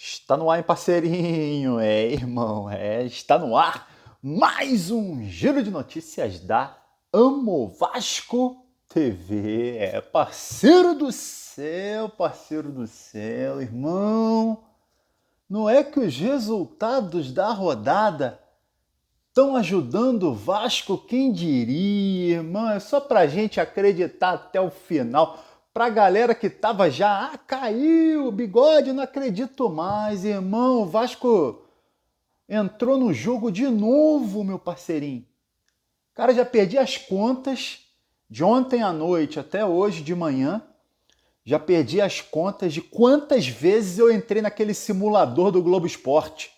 Está no ar, hein, parceirinho? Irmão, está no ar mais um giro de notícias da Amo Vasco TV. Parceiro do céu, irmão. Não é que os resultados da rodada estão ajudando o Vasco? Quem diria, irmão? É só pra gente acreditar até o final. Pra galera que tava já, caiu, bigode, não acredito mais, irmão. O Vasco entrou no jogo de novo, meu parceirinho. Cara, já perdi as contas de ontem à noite até hoje de manhã. Já perdi as contas de quantas vezes eu entrei naquele simulador do Globo Esporte.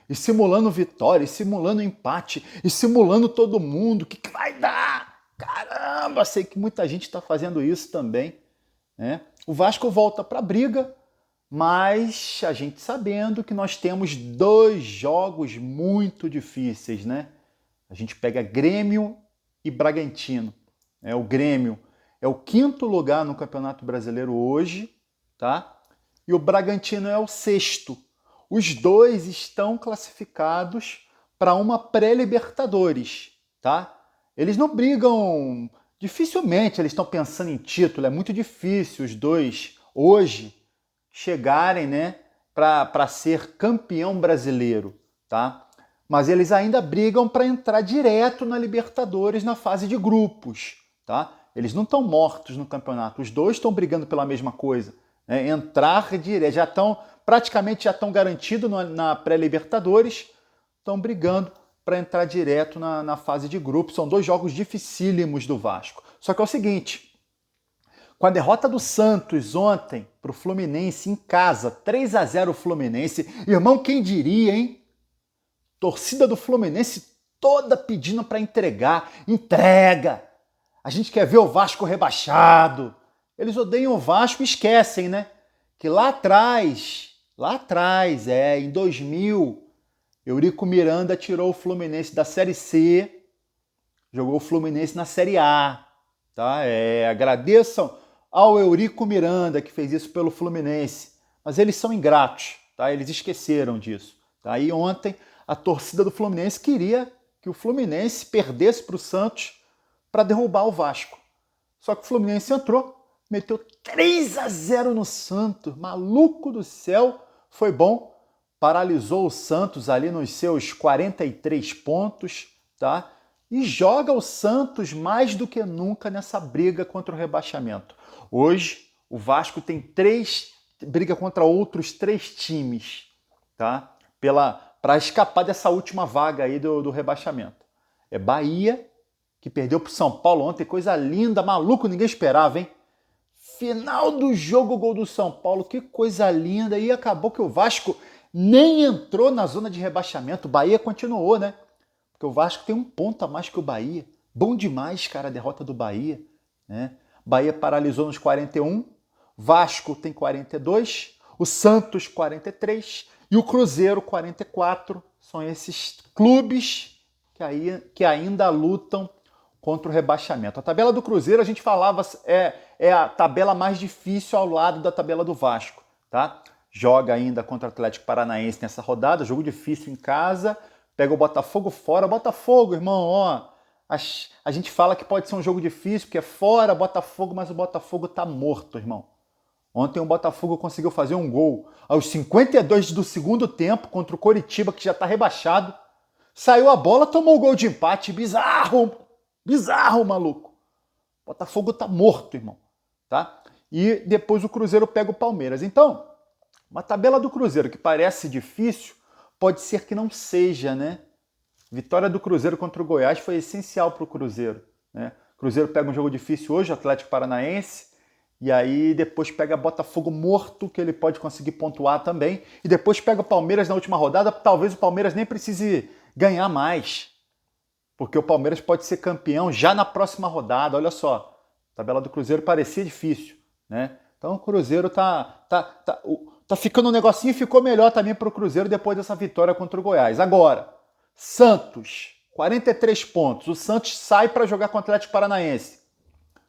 E simulando vitória, e simulando empate, e simulando todo mundo. O que vai dar? Caramba, sei que muita gente está fazendo isso também. Né? O Vasco volta para a briga, mas a gente sabendo que nós temos dois jogos muito difíceis, né? A gente pega Grêmio e Bragantino. O Grêmio é o quinto lugar no Campeonato Brasileiro hoje, tá? E o Bragantino é o sexto. Os dois estão classificados para uma pré-Libertadores, tá? Eles não brigam. Dificilmente eles estão pensando em título, é muito difícil os dois hoje chegarem, né, para ser campeão brasileiro, tá? Mas eles ainda brigam para entrar direto na Libertadores na fase de grupos, tá? Eles não estão mortos no campeonato, os dois estão brigando pela mesma coisa, né? Entrar direto, praticamente já estão garantidos na pré-Libertadores, estão brigando para entrar direto na fase de grupos. São dois jogos dificílimos do Vasco. Só que é o seguinte, com a derrota do Santos ontem para o Fluminense em casa, 3-0 Fluminense, irmão, quem diria, hein? Torcida do Fluminense toda pedindo para entregar. Entrega! A gente quer ver o Vasco rebaixado. Eles odeiam o Vasco e esquecem, né? Que lá atrás, em 2000, Eurico Miranda tirou o Fluminense da Série C, jogou o Fluminense na Série A. Tá? Agradeçam ao Eurico Miranda que fez isso pelo Fluminense. Mas eles são ingratos, tá? Eles esqueceram disso. Tá? E ontem a torcida do Fluminense queria que o Fluminense perdesse para o Santos para derrubar o Vasco. Só que o Fluminense entrou, meteu 3-0 no Santos. Maluco do céu, foi bom. Paralisou o Santos ali nos seus 43 pontos, tá? E joga o Santos mais do que nunca nessa briga contra o rebaixamento. Hoje, o Vasco tem briga contra outros 3 times, tá? Para escapar dessa última vaga aí do rebaixamento. É Bahia, que perdeu para o São Paulo ontem, coisa linda, maluco, ninguém esperava, hein? Final do jogo, gol do São Paulo, que coisa linda, e acabou que o Vasco nem entrou na zona de rebaixamento. O Bahia continuou, né? Porque o Vasco tem um ponto a mais que o Bahia. Bom demais, cara, a derrota do Bahia. Né? Bahia paralisou nos 41, Vasco tem 42, o Santos 43 e o Cruzeiro 44. São esses clubes que ainda lutam contra o rebaixamento. A tabela do Cruzeiro, a gente falava, é a tabela mais difícil ao lado da tabela do Vasco, tá? Joga ainda contra o Atlético Paranaense nessa rodada, jogo difícil em casa, pega o Botafogo fora. Botafogo, irmão, ó, a gente fala que pode ser um jogo difícil, porque é fora Botafogo, mas o Botafogo tá morto, irmão. Ontem o Botafogo conseguiu fazer um gol aos 52 do segundo tempo contra o Coritiba, que já tá rebaixado. Saiu a bola, tomou o gol de empate, bizarro, maluco. O Botafogo tá morto, irmão, tá? E depois o Cruzeiro pega o Palmeiras. Então, uma tabela do Cruzeiro que parece difícil, pode ser que não seja, né? Vitória do Cruzeiro contra o Goiás foi essencial para o Cruzeiro, né? O Cruzeiro pega um jogo difícil hoje, o Atlético Paranaense, e aí depois pega Botafogo morto, que ele pode conseguir pontuar também, e depois pega o Palmeiras na última rodada. Talvez o Palmeiras nem precise ganhar mais, porque o Palmeiras pode ser campeão já na próxima rodada. Olha só, a tabela do Cruzeiro parecia difícil, né? Então o Cruzeiro tá ficando um negocinho, e ficou melhor também para o Cruzeiro depois dessa vitória contra o Goiás. Agora, Santos, 43 pontos. O Santos sai para jogar contra o Atlético Paranaense.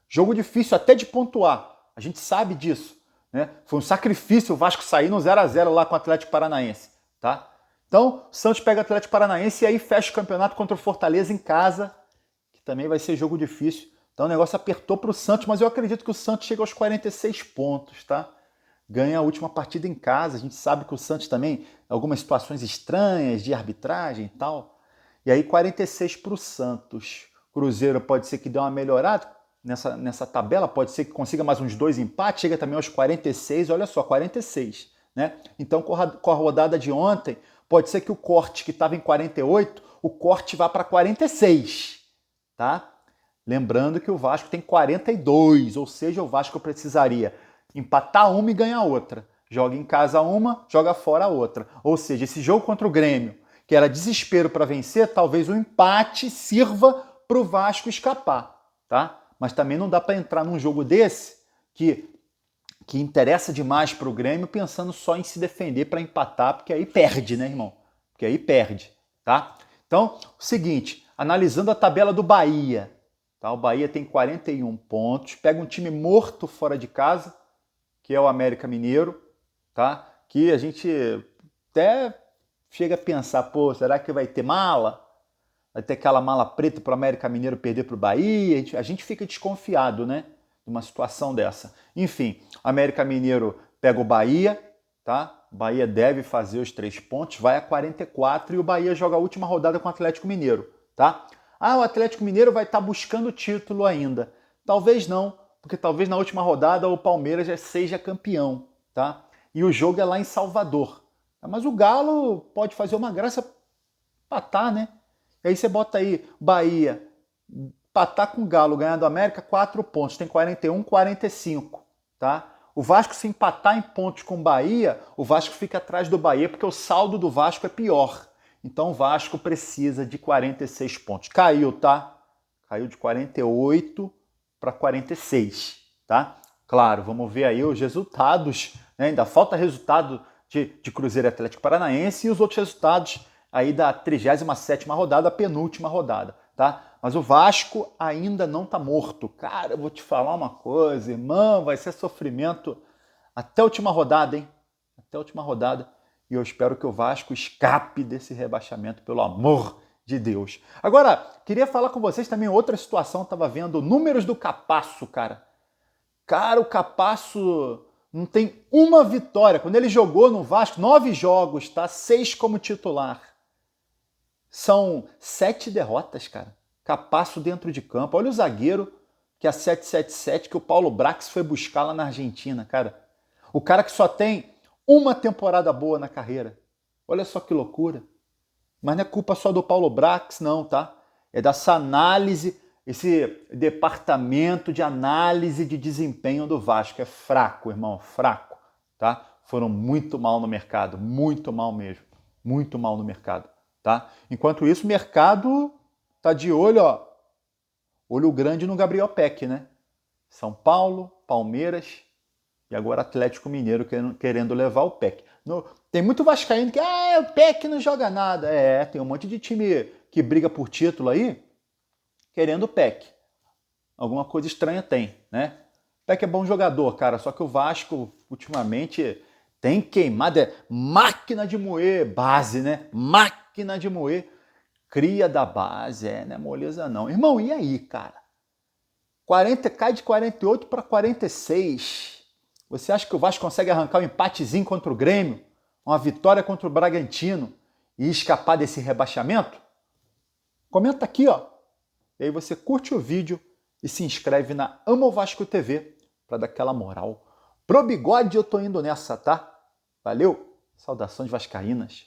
Jogo difícil até de pontuar. A gente sabe disso. né? Foi um sacrifício o Vasco sair no 0-0 lá com o Atlético Paranaense, tá? Então, o Santos pega o Atlético Paranaense e aí fecha o campeonato contra o Fortaleza em casa, que também vai ser jogo difícil. Então o negócio apertou para o Santos, mas eu acredito que o Santos chega aos 46 pontos, tá? Ganha a última partida em casa. A gente sabe que o Santos também, algumas situações estranhas de arbitragem e tal. E aí 46 para o Santos. Cruzeiro pode ser que dê uma melhorada nessa tabela, pode ser que consiga mais uns 2 empates, chega também aos 46, olha só, 46, né? Então com a rodada de ontem, pode ser que o corte que estava em 48, o corte vá para 46, tá? Lembrando que o Vasco tem 42, ou seja, o Vasco precisaria empatar uma e ganhar outra. Joga em casa uma, joga fora a outra. Ou seja, esse jogo contra o Grêmio, que era desespero para vencer, talvez o empate sirva para o Vasco escapar, tá? Mas também não dá para entrar num jogo desse que interessa demais para o Grêmio pensando só em se defender para empatar, porque aí perde, né, irmão? Porque aí perde, tá? Então, o seguinte, analisando a tabela do Bahia, tá? O Bahia tem 41 pontos, pega um time morto fora de casa, que é o América Mineiro, tá? Que a gente até chega a pensar, pô, será que vai ter mala? Vai ter aquela mala preta para o América Mineiro perder para o Bahia? A gente fica desconfiado, né? De uma situação dessa. Enfim, América Mineiro pega o Bahia, tá? O Bahia deve fazer os 3 pontos, vai a 44 e o Bahia joga a última rodada com o Atlético Mineiro, tá? Ah, o Atlético Mineiro vai estar buscando o título ainda. Talvez não, porque talvez na última rodada o Palmeiras já seja campeão, tá? E o jogo é lá em Salvador. Mas o Galo pode fazer uma graça empatar, né? E aí você bota aí Bahia, empatar com o Galo, ganhar do América, 4 pontos, tem 41, 45, tá? O Vasco se empatar em pontos com o Bahia, o Vasco fica atrás do Bahia porque o saldo do Vasco é pior. Então o Vasco precisa de 46 pontos. Caiu, tá? Caiu de 48 para 46, tá? Claro, vamos ver aí os resultados, né? Ainda falta resultado de Cruzeiro e Atlético Paranaense e os outros resultados aí da 37ª rodada, a penúltima rodada, tá? Mas o Vasco ainda não tá morto. Cara, eu vou te falar uma coisa, irmão, vai ser sofrimento até a última rodada, hein? Até a última rodada. E eu espero que o Vasco escape desse rebaixamento, pelo amor de Deus. Agora, queria falar com vocês também outra situação. Estava vendo números do Capasso, cara. Cara, o Capasso não tem uma vitória. Quando ele jogou no Vasco, 9 jogos, tá? 6 como titular. São 7 derrotas, cara. Capasso dentro de campo. Olha o zagueiro, que é a 777, que o Paulo Brax foi buscar lá na Argentina, cara. O cara que só tem uma temporada boa na carreira. Olha só que loucura. Mas não é culpa só do Paulo Brax, não, tá? É dessa análise, esse departamento de análise de desempenho do Vasco. É fraco, irmão, fraco, tá? Foram muito mal no mercado, muito mal mesmo. Muito mal no mercado, tá? Enquanto isso, o mercado tá de olho, ó. Olho grande no Gabriel Peck, né? São Paulo, Palmeiras e agora Atlético Mineiro querendo levar o Peck. Tem muito vascaíno que, o Peck não joga nada. Tem um monte de time que briga por título aí, querendo o Peck. Alguma coisa estranha tem, né? O Peck é bom jogador, cara, só que o Vasco, ultimamente, tem queimado. É máquina de moer base, né? Máquina de moer. Cria da base, não é moleza não. Irmão, e aí, cara? 40 cai de 48 para 46. Você acha que o Vasco consegue arrancar um empatezinho contra o Grêmio, uma vitória contra o Bragantino e escapar desse rebaixamento? Comenta aqui, ó. E aí você curte o vídeo e se inscreve na Amo Vasco TV para dar aquela moral. Pro bigode eu tô indo nessa, tá? Valeu! Saudações vascaínas.